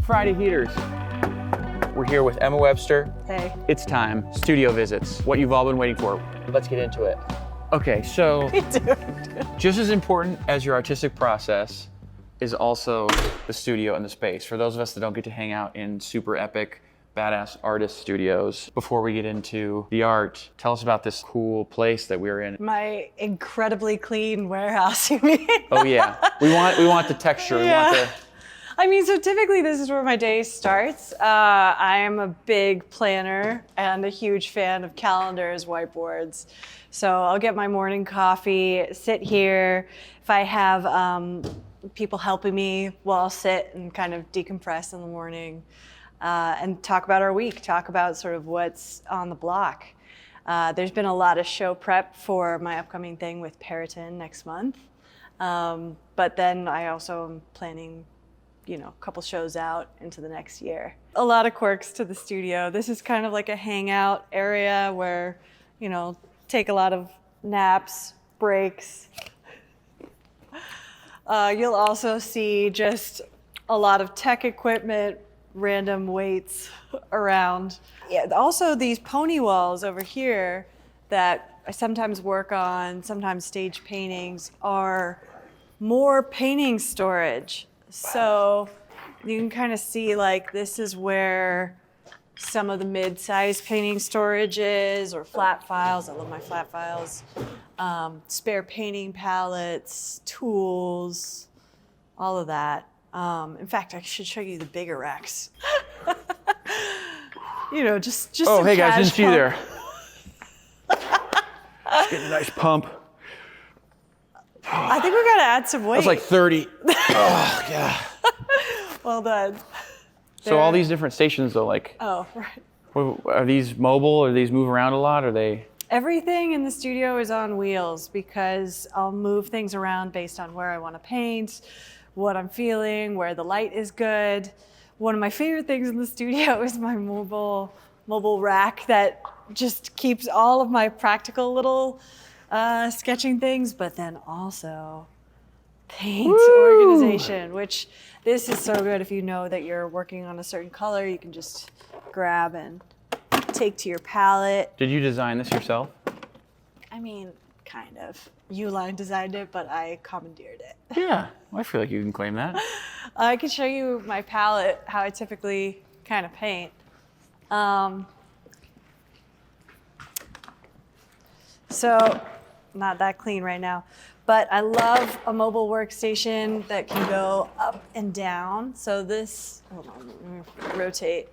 Friday Heaters. We're here with Emma Webster. Hey. It's time. Studio visits. What you've all been waiting for. Let's get into it. Okay, so just as important as your artistic process is also the studio and the space. For those of us that don't get to hang out in super epic, badass artist studios, before we get into the art, tell us about this cool place that we're in. My incredibly clean warehouse, you mean? Oh yeah, we want the texture. Yeah. We want the. I mean, so typically this is where my day starts. I am a big planner and a huge fan of calendars, whiteboards. So I'll get my morning coffee, sit here. If I have people helping me, well, I'll sit and kind of decompress in the morning and talk about our week, talk about sort of what's on the block. There's been a lot of show prep for my upcoming thing with Periton next month. But then I also am planning a couple shows out into the next year. A lot of quirks to the studio. This is kind of like a hangout area where, take a lot of naps, breaks. You'll also see just a lot of tech equipment, random weights around. Yeah, also these pony walls over here that I sometimes work on, sometimes stage paintings, are more painting storage. So you can kind of see this is where some of the mid-sized painting storage is, or flat files. I love my flat files. Spare painting palettes, tools, all of that. In fact, I should show you the bigger racks. Just Oh, some hey guys, cash didn't see you pump. there. Getting a nice pump. I think we gotta add some weight. That's like 30. Oh, yeah. Well done. So all these different stations though, Oh, right. are these mobile? Are these move around a lot? Are they? Everything in the studio is on wheels because I'll move things around based on where I want to paint, what I'm feeling, where the light is good. One of my favorite things in the studio is my mobile rack that just keeps all of my practical little sketching things, but then also paint organization, which this is so good if you know that you're working on a certain color. You can just grab and take to your palette. Did you design this yourself? I mean, kind of. Uline designed it, but I commandeered it. Yeah, well, I feel like you can claim that. I can show you my palette, how I typically kind of paint. So, not that clean right now, but I love a mobile workstation that can go up and down. So this, hold on, let me rotate.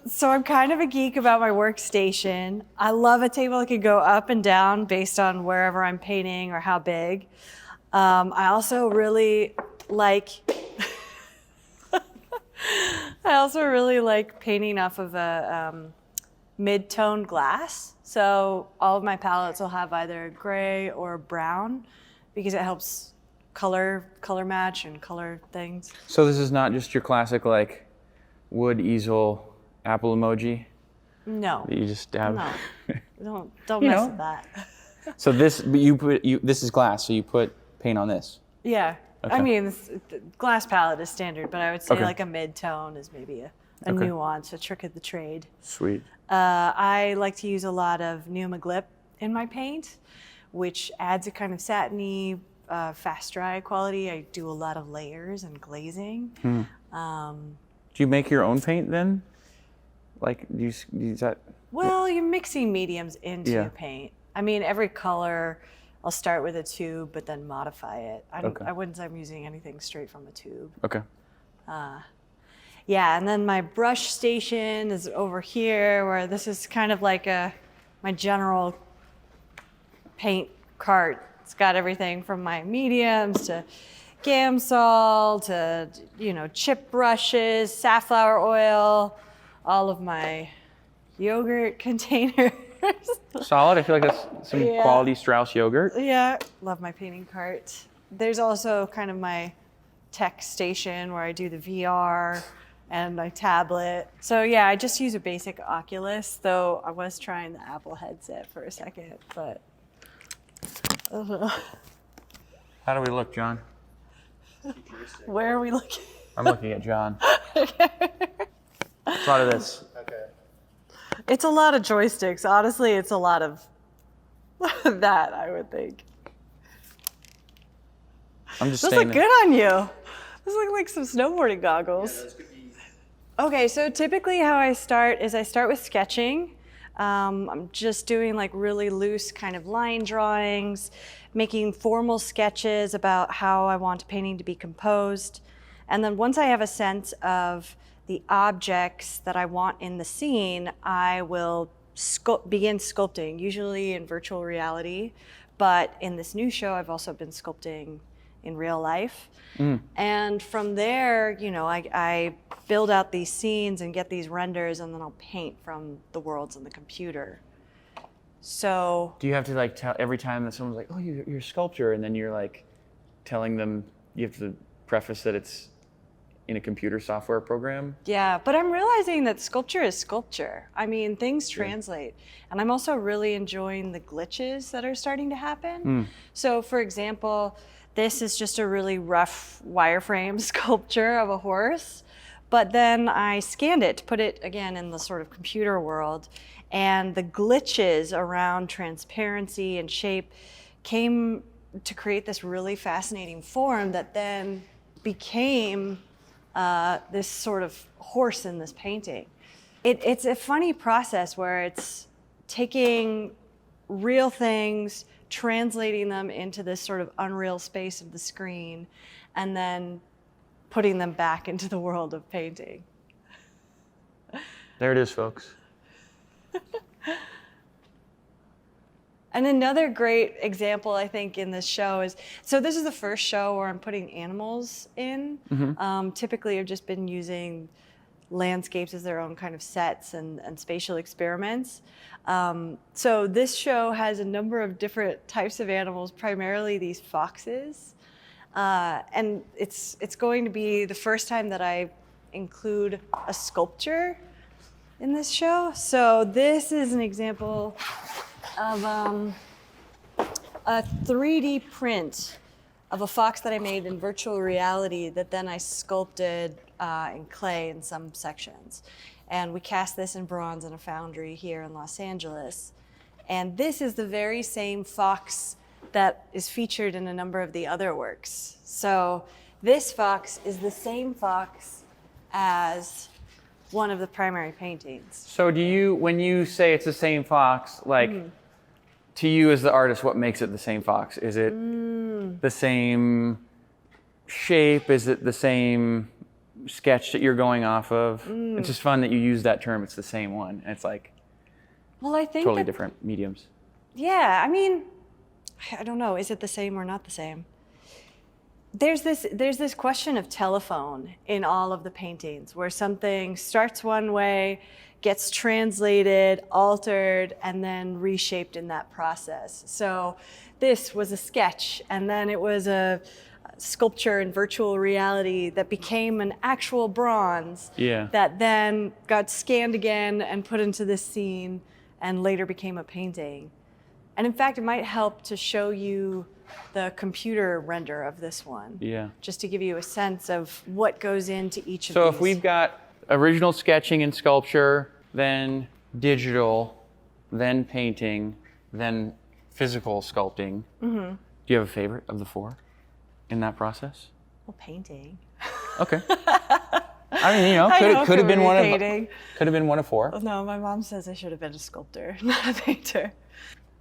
So I'm kind of a geek about my workstation. I love a table that can go up and down based on wherever I'm painting or how big. I also really like painting off of a mid-tone glass. So all of my palettes will have either gray or brown because it helps color match and color things. So this is not just your classic wood easel Apple emoji? No. That you just have. No. Don't mess with that. So this, but this is glass. So you put paint on this. Yeah. Okay. I mean, the glass palette is standard, but I would say Okay. a mid-tone is maybe a Okay. nuance, a trick of the trade. Sweet. I like to use a lot of Numaglip in my paint, which adds a kind of satiny, fast dry quality. I do a lot of layers and glazing. Do you make your own paint then? Do you use that? Well, you're mixing mediums into Yeah. your paint. I mean, every color, I'll start with a tube, but then modify it. Okay. I wouldn't say I'm using anything straight from a tube. Okay. Yeah, and then my brush station is over here, where this is kind of like my general paint cart. It's got everything from my mediums to Gamsol to chip brushes, safflower oil, all of my yogurt containers. Solid. I feel like that's some Yeah. quality Strauss yogurt. Yeah, love my painting cart. There's also kind of my tech station where I do the VR and my tablet. So yeah, I just use a basic Oculus, though I was trying the Apple headset for a second, but How do we look, John? Where are we looking? I'm looking at John. It's a lot of this. Okay. It's a lot of joysticks. Honestly, it's a lot of that, I would think. I'm just Those staying look there. good on you. Those look like some snowboarding goggles. Yeah, those could be. Okay, so typically how I start is I start with sketching. I'm just doing like really loose kind of line drawings, making formal sketches about how I want a painting to be composed. And then once I have a sense of the objects that I want in the scene, I will begin sculpting, usually in virtual reality. But in this new show, I've also been sculpting in real life. And from there, you know, I build out these scenes and get these renders, and then I'll paint from the worlds in the computer. So Do you have to like tell every time that someone's like, "Oh, you're a sculptor," and then you're like telling them you have to preface that it's in a computer software program? yeah, but I'm realizing that sculpture is sculpture. I mean, things translate. And I'm also really enjoying the glitches that are starting to happen. So for example, this is just a really rough wireframe sculpture of a horse, but then I scanned it to put it again in the sort of computer world, and the glitches around transparency and shape came to create this really fascinating form that then became this sort of horse in this painting. It's a funny process where it's taking real things, translating them into this sort of unreal space of the screen, and then putting them back into the world of painting. There it is, folks. And another great example, I think, in this show is, so this is the first show where I'm putting animals in. Typically, I've just been using landscapes as their own kind of sets and spatial experiments. So this show has a number of different types of animals, primarily these foxes. And it's going to be the first time that I include a sculpture in this show. So this is an example of a 3D print of a fox that I made in virtual reality that then I sculpted in clay in some sections. And we cast this in bronze in a foundry here in Los Angeles. And this is the very same fox that is featured in a number of the other works. So this fox is the same fox as one of the primary paintings. So do you, when you say it's the same fox, like to you as the artist, what makes it the same fox? Is it the same shape? Is it the same sketch that you're going off of? It's just fun that you use that term, it's the same one. And it's like Well, I think totally that, different mediums. yeah, I mean, I don't know, is it the same or not the same? There's this question of telephone in all of the paintings where something starts one way, gets translated, altered, and then reshaped in that process. So this was a sketch, and then it was a sculpture in virtual reality that became an actual bronze that then got scanned again and put into this scene and later became a painting. And in fact, it might help to show you the computer render of this one. Just to give you a sense of what goes into each of these. So if we've got original sketching and sculpture, then digital, then painting, then physical sculpting. Do you have a favorite of the four in that process? Well, painting. Okay. I mean, you know, could have been one of four. No, my mom says I should have been a sculptor, not a painter.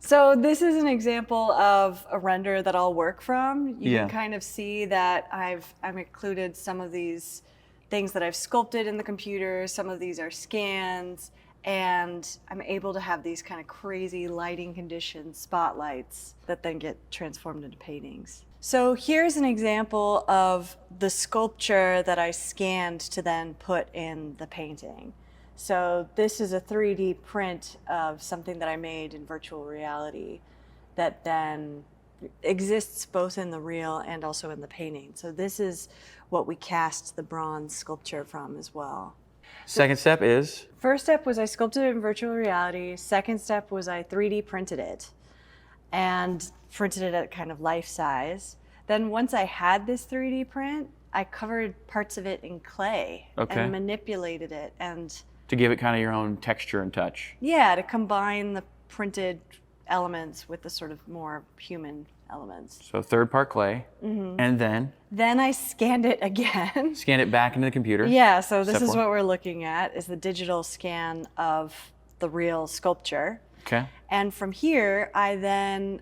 So this is an example of a render that I'll work from. You can kind of see that I've included some of these things that I've sculpted in the computer. Some of these are scans, and I'm able to have these kind of crazy lighting conditions, spotlights, that then get transformed into paintings. So here's an example of the sculpture that I scanned to then put in the painting. So this is a 3D print of something that I made in virtual reality that then exists both in the real and also in the painting. So this is what we cast the bronze sculpture from as well. Second step is? First step was I sculpted it in virtual reality. Second step was I 3D printed it and printed it at kind of life size. Then once I had this 3D print, I covered parts of it in clay and manipulated it, and to give it kind of your own texture and touch. Yeah, to combine the printed elements with the sort of more human elements. So third part clay, and then I scanned it again. Scan it back into the computer. Yeah, so this is what we're looking at, is the digital scan of the real sculpture. Okay. And from here, I then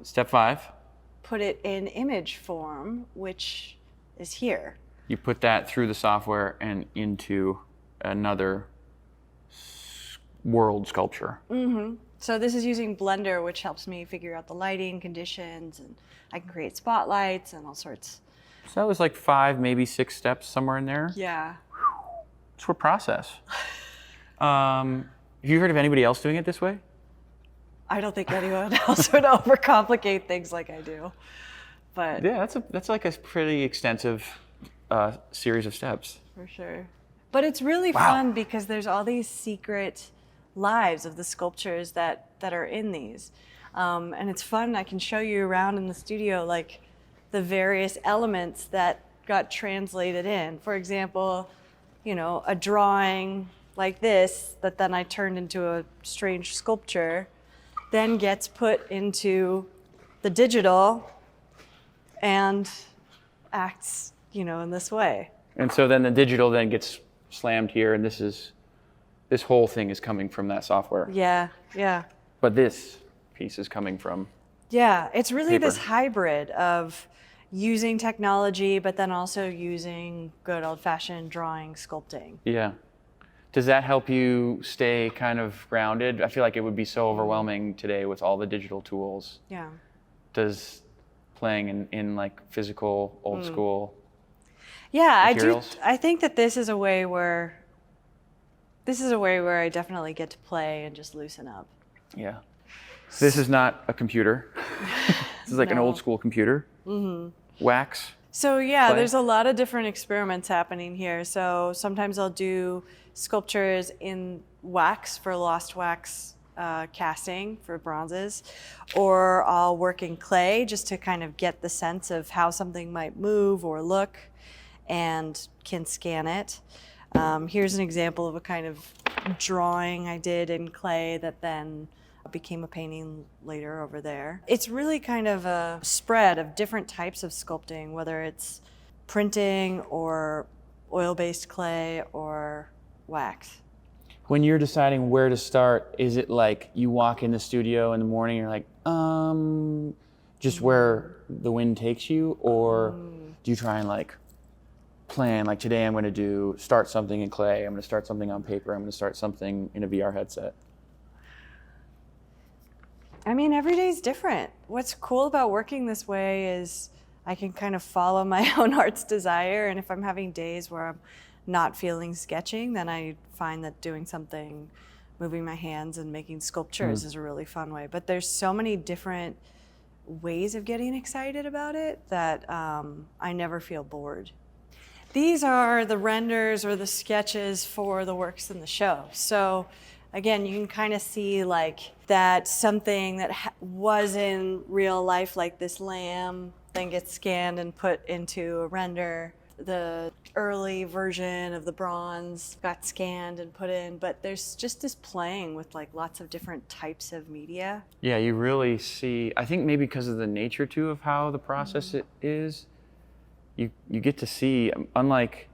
Step 5. put it in image form, which is here. You put that through the software and into another world sculpture. So this is using Blender, which helps me figure out the lighting conditions, and I can create spotlights and all sorts. So that was like 5, maybe 6 steps somewhere in there. Yeah. It's a process. Have you heard of anybody else doing it this way? I don't think anyone else would overcomplicate things like I do. But Yeah, that's like a pretty extensive series of steps. for sure. But it's really fun because there's all these secret lives of the sculptures that are in these. And it's fun. I can show you around in the studio, like the various elements that got translated in. For example, you know, a drawing like this that then I turned into a strange sculpture, then gets put into the digital and acts, you know, in this way. And so then the digital then gets slammed here, and this whole thing is coming from that software. Yeah, yeah. But this piece is coming from Yeah, it's really paper. this hybrid of using technology, but then also using good old-fashioned drawing, sculpting. Yeah. Does that help you stay kind of grounded? I feel like it would be so overwhelming today with all the digital tools. Yeah. Does playing in like physical, old school Yeah, materials? I think that this is a way where I definitely get to play and just loosen up. Yeah. This is not a computer. This is like an No. old school computer. Wax. So yeah, Clay? there's a lot of different experiments happening here. So sometimes I'll do sculptures in wax for lost wax casting for bronzes, or I'll work in clay just to kind of get the sense of how something might move or look, and can scan it. Here's an example of a kind of drawing I did in clay that then became a painting later over there. It's really kind of a spread of different types of sculpting, whether it's printing or oil-based clay or wax. When you're deciding where to start, is it like you walk in the studio in the morning and you're like, just where the wind takes you? Or do you try and like plan, like today I'm going to start something in clay, I'm going to start something on paper, I'm going to start something in a VR headset? I mean, every day's different. What's cool about working this way is I can kind of follow my own heart's desire. And if I'm having days where I'm not feeling sketching, then I find that doing something, moving my hands and making sculptures is a really fun way. But there's so many different ways of getting excited about it that I never feel bored. These are the renders or the sketches for the works in the show. So again, you can kind of see like that something that was in real life, like this lamb, then gets scanned and put into a render. The early version of the bronze got scanned and put in, but there's just this playing with like lots of different types of media. Yeah, you really see, I think maybe because of the nature too of how the process it is, you get to see, unlike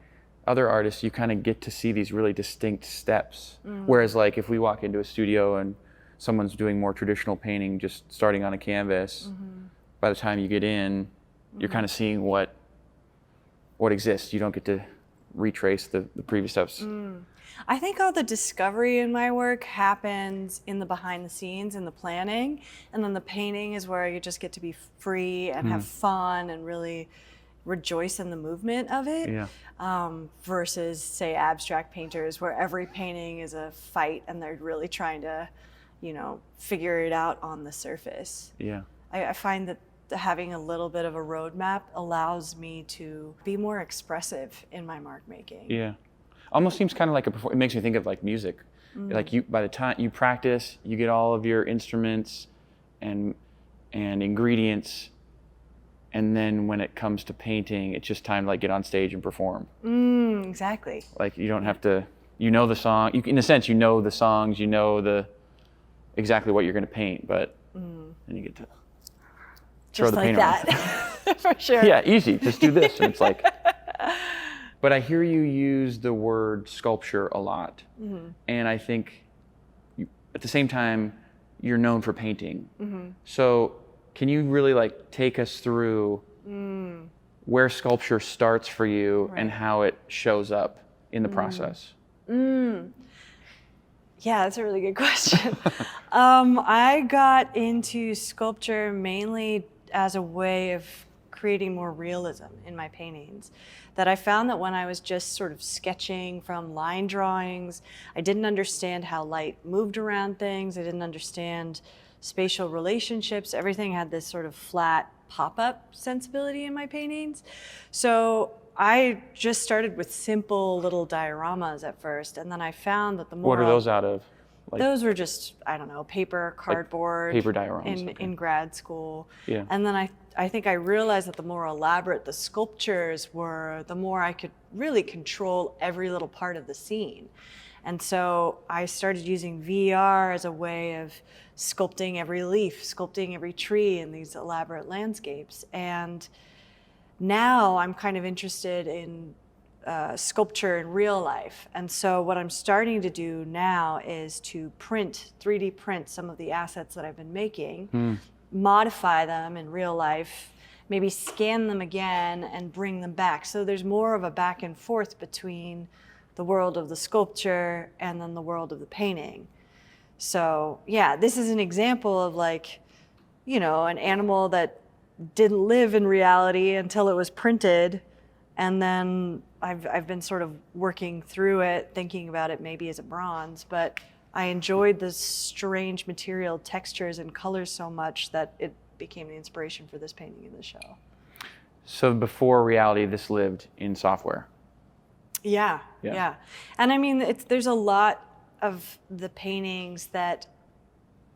other artists, you kind of get to see these really distinct steps. Whereas like if we walk into a studio and someone's doing more traditional painting, just starting on a canvas, by the time you get in, you're kind of seeing what exists. You don't get to retrace the previous steps. I think all the discovery in my work happens in the behind the scenes, in the planning, and then the painting is where you just get to be free and have fun and really rejoice in the movement of it. Yeah. Versus say abstract painters where every painting is a fight and they're really trying to, you know, figure it out on the surface. Yeah. I find that having a little bit of a roadmap allows me to be more expressive in my mark making. Yeah. Almost seems kind of like it makes me think of like music. Like by the time you practice, you get all of your instruments and ingredients And then when it comes to painting, it's just time to like get on stage and perform. Exactly. Like you don't have to, you know the song, you, in a sense, you know the songs, you know exactly what you're going to paint, but then you get to throw Just the like paint that. around. For sure. Yeah, easy, just do this. And it's like, but I hear you use the word sculpture a lot. And I think at the same time, you're known for painting. So can you really like take us through where sculpture starts for you and how it shows up in the process? Yeah, that's a really good question. I got into sculpture mainly as a way of creating more realism in my paintings. That I found that when I was just sort of sketching from line drawings, I didn't understand how light moved around things. I didn't understand spatial relationships. Everything had this sort of flat pop-up sensibility in my paintings. So I just started with simple little dioramas at first, and then I found that the more— What are those out of? Like, those were just, I don't know, paper, cardboard, paper dioramas, in grad school. Yeah. And then I think I realized that the more elaborate the sculptures were, the more I could really control every little part of the scene. And so I started using VR as a way of sculpting every leaf, sculpting every tree in these elaborate landscapes. And now I'm kind of interested in sculpture in real life. And so what I'm starting to do now is to 3D print some of the assets that I've been making, modify them in real life, maybe scan them again and bring them back. So there's more of a back and forth between the world of the sculpture and then the world of the painting. So yeah, this is an example of like, you know, an animal that didn't live in reality until it was printed. And then I've been sort of working through it, thinking about it maybe as a bronze, but I enjoyed the strange material textures and colors so much that it became the inspiration for this painting in the show. So before reality, this lived in software. Yeah. And I mean, there's a lot of the paintings that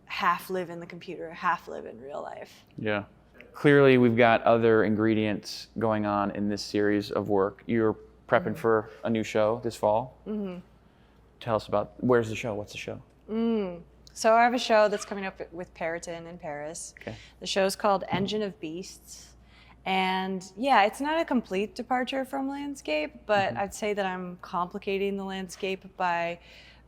half live in the computer, half live in real life. Yeah. Clearly, we've got other ingredients going on in this series of work. You're prepping for a new show this fall. Tell us about, where's the show? What's the show? So I have a show that's coming up with Periton in Paris. Okay. The show's called Engine of Beasts. And yeah, it's not a complete departure from landscape, but I'd say that I'm complicating the landscape by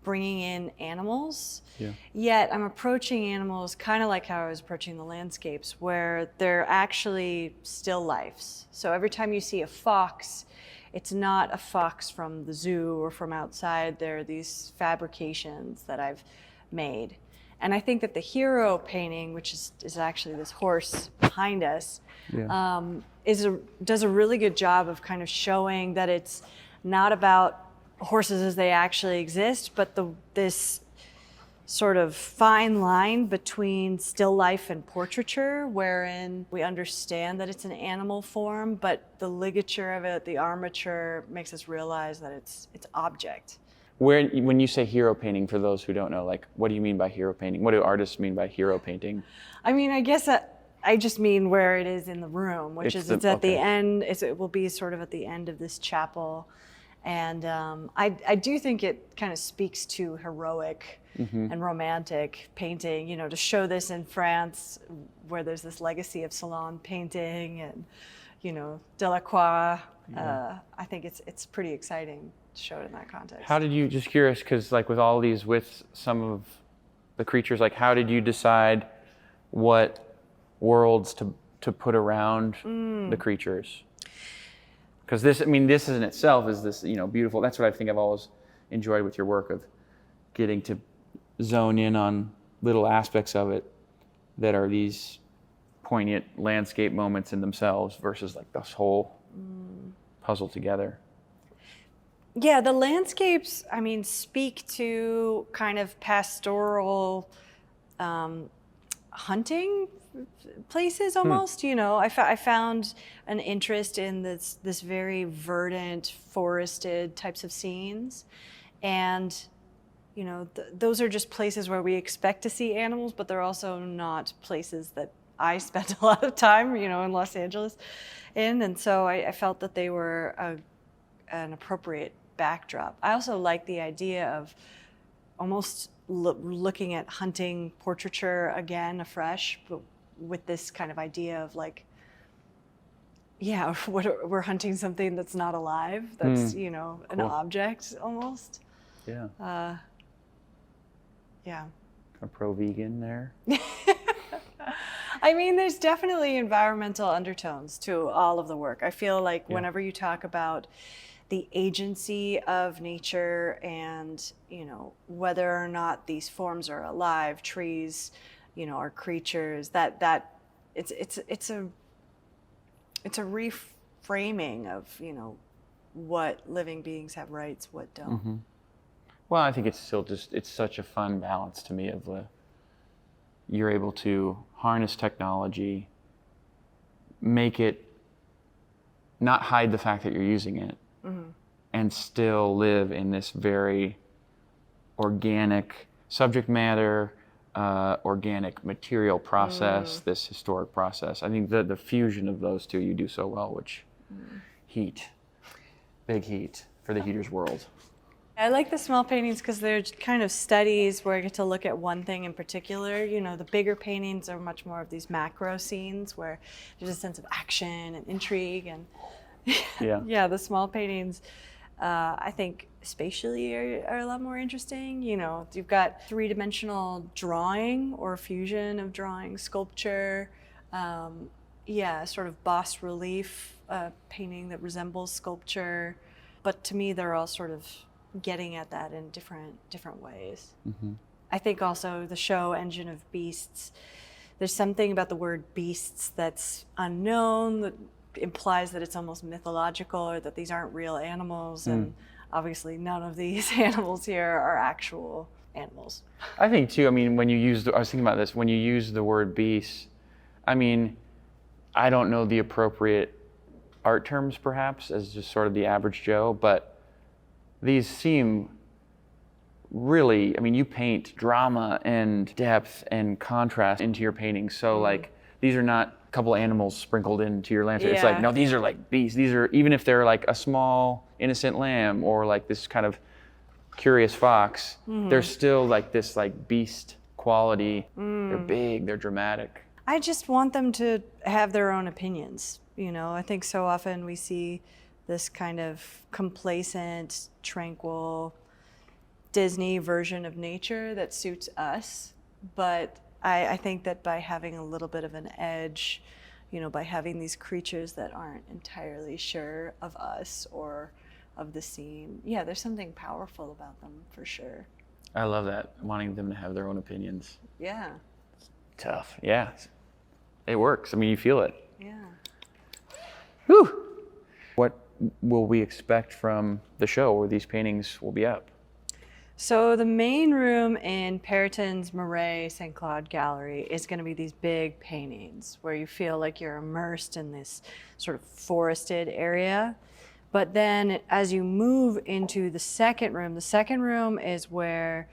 bringing in animals. Yeah. Yet I'm approaching animals kind of like how I was approaching the landscapes, where they're actually still lifes. So every time you see a fox, it's not a fox from the zoo or from outside. They're these fabrications that I've made. And I think that the hero painting, which is actually this horse behind us, does a really good job of kind of showing that it's not about horses as they actually exist, but this sort of fine line between still life and portraiture, wherein we understand that it's an animal form, but the ligature of it, the armature, makes us realize that it's object. When you say hero painting, for those who don't know, like, what do you mean by hero painting? What do artists mean by hero painting? I mean, I guess I just mean where it is in the room, which it's at the end. It will be sort of at the end of this chapel. And I do think it kind of speaks to heroic and romantic painting, you know, to show this in France, where there's this legacy of salon painting and, you know, Delacroix. I think it's pretty exciting to show it in that context. How did you, just curious, because like with all these, with some of the creatures, like how did you decide what worlds to put around the creatures? Because this, I mean, this in itself is this, you know, beautiful. That's what I think I've always enjoyed with your work, of getting to zone in on little aspects of it that are these poignant landscape moments in themselves versus like this whole puzzle together. Yeah, the landscapes, I mean, speak to kind of pastoral hunting places almost, you know. I found an interest in this very verdant, forested types of scenes. And, you know, those are just places where we expect to see animals, but they're also not places that I spent a lot of time, in Los Angeles and so I felt that they were an appropriate backdrop. I also like the idea of almost looking at hunting portraiture again afresh, but with this kind of idea of like, yeah, we're hunting something that's not alive, that's, an Cool. object almost. Yeah. Yeah. Kind of pro-vegan there. I mean, there's definitely environmental undertones to all of the work. I feel like whenever you talk about the agency of nature and, whether or not these forms are alive, trees, are creatures, that it's a reframing of, what living beings have rights, what don't. Mm-hmm. Well, I think it's still it's such a fun balance to me of you're able to harness technology, make it, not hide the fact that you're using it, and still live in this very organic subject matter, organic material process, this historic process. I think the fusion of those two you do so well, which heat, big heat for the heater's world. I like the small paintings because they're kind of studies where I get to look at one thing in particular. The bigger paintings are much more of these macro scenes where there's a sense of action and intrigue. And yeah, the small paintings, I think spatially are a lot more interesting. You've got three-dimensional drawing or fusion of drawing, sculpture, sort of bas relief painting that resembles sculpture. But to me, they're all sort of getting at that in different ways. Mm-hmm. I think also the show Engine of Beasts, there's something about the word beasts that's unknown, that implies that it's almost mythological or that these aren't real animals. And obviously none of these animals here are actual animals. I think too, I mean, I was thinking about this, when you use the word beast, I mean, I don't know the appropriate art terms perhaps as just sort of the average Joe, but these seem really, I mean, you paint drama and depth and contrast into your paintings. So like, these are not a couple animals sprinkled into your landscape. It's like, no, these are like beasts. These are, even if they're like a small innocent lamb or like this kind of curious fox, they're still like this like beast quality. They're big, they're dramatic. I just want them to have their own opinions. I think so often we see this kind of complacent, tranquil Disney version of nature that suits us. But I think that by having a little bit of an edge, by having these creatures that aren't entirely sure of us or of the scene, there's something powerful about them for sure. I love that, wanting them to have their own opinions. Yeah. It's tough, yeah. It works, I mean, you feel it. Yeah. Whew. What will we expect from the show where these paintings will be up? So the main room in Perrotin's Marais St. Claude Gallery is going to be these big paintings where you feel like you're immersed in this sort of forested area. But then as you move into the second room is where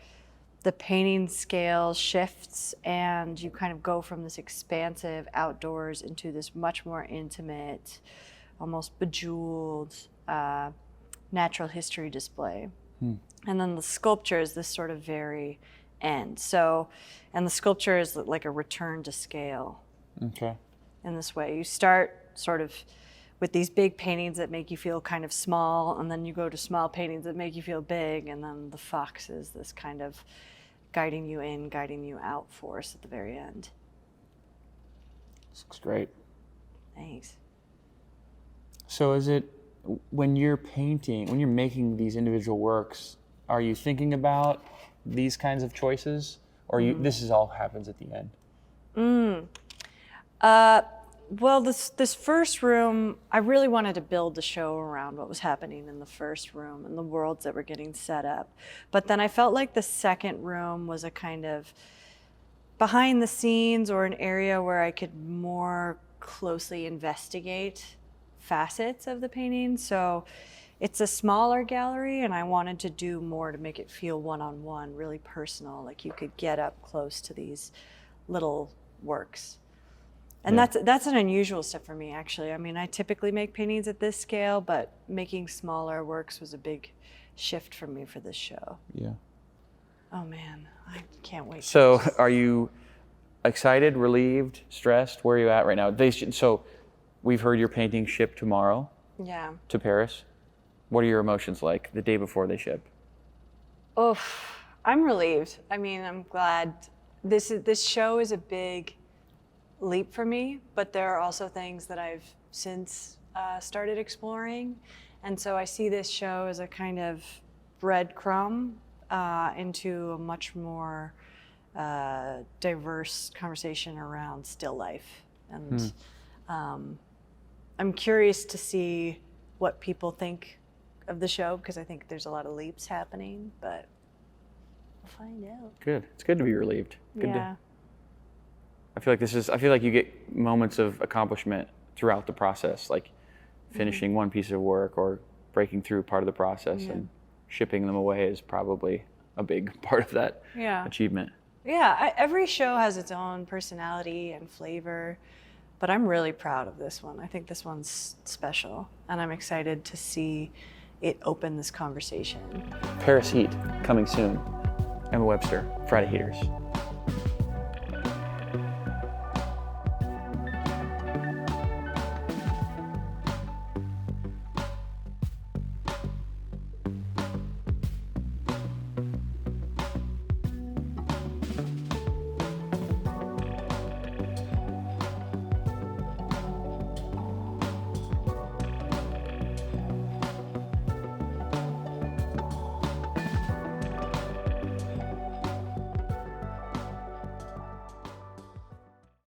the painting scale shifts and you kind of go from this expansive outdoors into this much more intimate, almost bejeweled natural history display. And then the sculpture is this sort of very end. And the sculpture is like a return to scale. Okay. In this way, you start sort of with these big paintings that make you feel kind of small, and then you go to small paintings that make you feel big, and then the fox is this kind of guiding you in, guiding you out force at the very end. This looks great. Thanks. So is it, when you're painting, when you're making these individual works, are you thinking about these kinds of choices, or this is all happens at the end? Well, this first room, I really wanted to build the show around what was happening in the first room and the worlds that were getting set up. But then I felt like the second room was a kind of behind the scenes or an area where I could more closely investigate facets of the painting. So it's a smaller gallery and I wanted to do more to make it feel one-on-one, really personal, like you could get up close to these little works. And Yeah. that's an unusual step for me, actually. I mean, I typically make paintings at this scale, but making smaller works was a big shift for me for this show. Yeah. Oh man, I can't wait. So are you excited, relieved, stressed? Where are you at right now? So we've heard your painting ship tomorrow Yeah. to Paris. What are your emotions like the day before they ship? Oh, I'm relieved. I mean, I'm glad. This show is a big leap for me, but there are also things that I've since started exploring. And so I see this show as a kind of breadcrumb into a much more diverse conversation around still life. And I'm curious to see what people think of the show, because I think there's a lot of leaps happening, but we'll find out. Good. It's good to be relieved. Good Yeah. I feel like you get moments of accomplishment throughout the process, like finishing one piece of work or breaking through part of the process, and shipping them away is probably a big part of that achievement. Yeah, every show has its own personality and flavor, but I'm really proud of this one. I think this one's special, and I'm excited to see it open this conversation. Paris Heat, coming soon. Emma Webster, Friday Heaters.